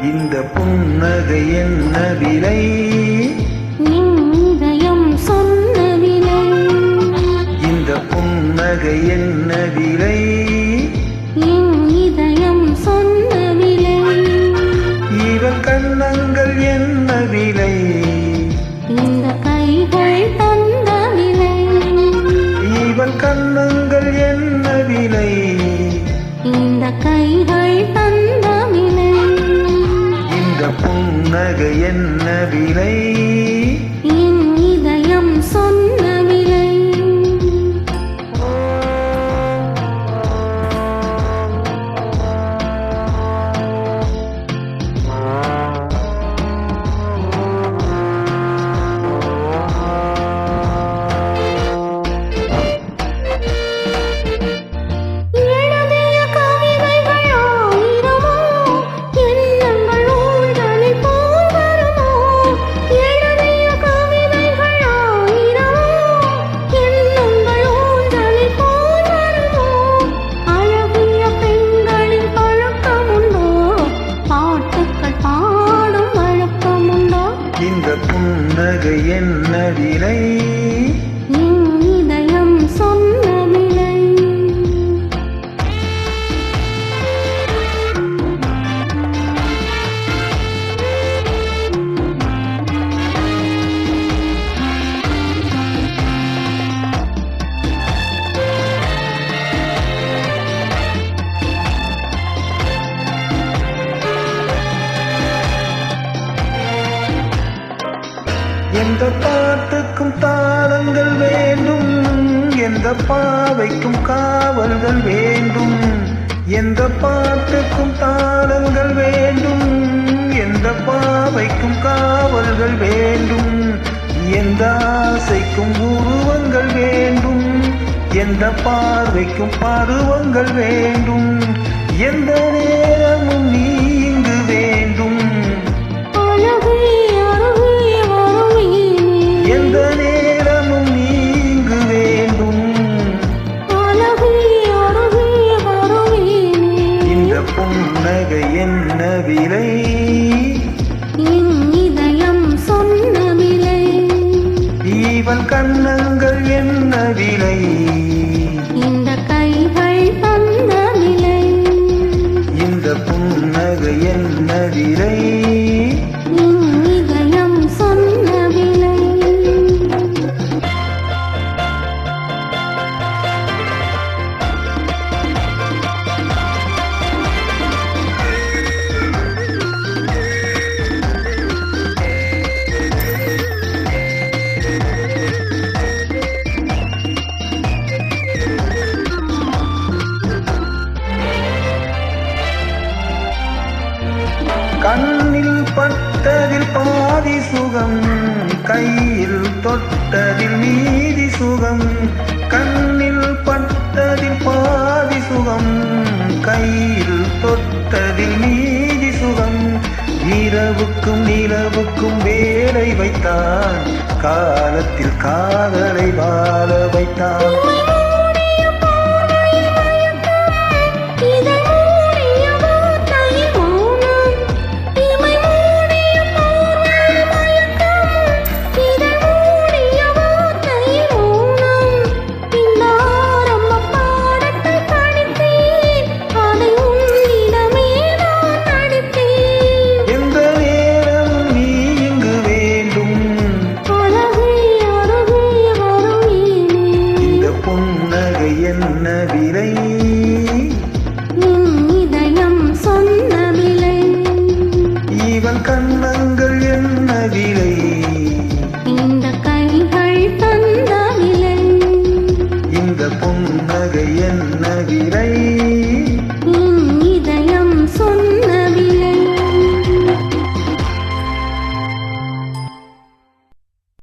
இந்த புன்னகை என்ன விலை? என் இதயம் சொன்ன விலை. இந்த புன்னகை என்ன விலை? என் இதயம் சொன்ன விலை. இவள் கண்ணங்கள் என்ன விலை? இந்த கைகள் தந்த விலை. இவள் கண்ணங்கள் என்ன விலை? இந்த கைகள் தந்த விலை. இந்த புன்னகை என்ன விலை? என் இதயம் சொன்ன விலை. இந்த புன்னகை என்ன விலை? என் இதயம் சொன்ன விலை. எந்த பாட்டுக்கும் தாளங்கள் வேண்டும், எந்த பாவைக்கும் காவல்கள் வேண்டும். எந்த பாட்டுக்கும் தாளங்கள் வேண்டும், எந்த பாவைக்கும் காவல்கள் வேண்டும். எந்த ஆசைக்கும் உருவங்கள் வேண்டும், எந்த பார்வைக்கும் பருவங்கள் வேண்டும். எந்த நேரமும் நீ இங்கு வேண்டும். எந்த நேரமும் நீ இங்கு வேண்டும். இந்த புன்னகை என்ன விலை? என் இதயம் சொன்ன விலை. இவன் கண்ணங்கள் என்ன விலை? இந்த கைகள் தந்த விலை. இந்த புன்னகை என்ன விலை? என் இதயம் சொன்ன விலை. கண்ணில் பட்டதில் பாதி சுகம், கையில் தொட்டதில் மீதி சுகம். கண்ணில் பட்டதில் பாதி சுகம், கையில் தொட்டதில் மீதி சுகம். இரவுக்கும் நிலவுக்கும் வேலை வைத்தான், காலத்தில் காதலை வாழ வைத்தான். என்ன விலை? என் இதயம் சொன்ன விலை. இவன் கண்ணங்கள் என்ன விலை? இந்த கைகள் தந்த விலை. இந்த புன்னகை என்ன விலை? என் இதயம் சொன்ன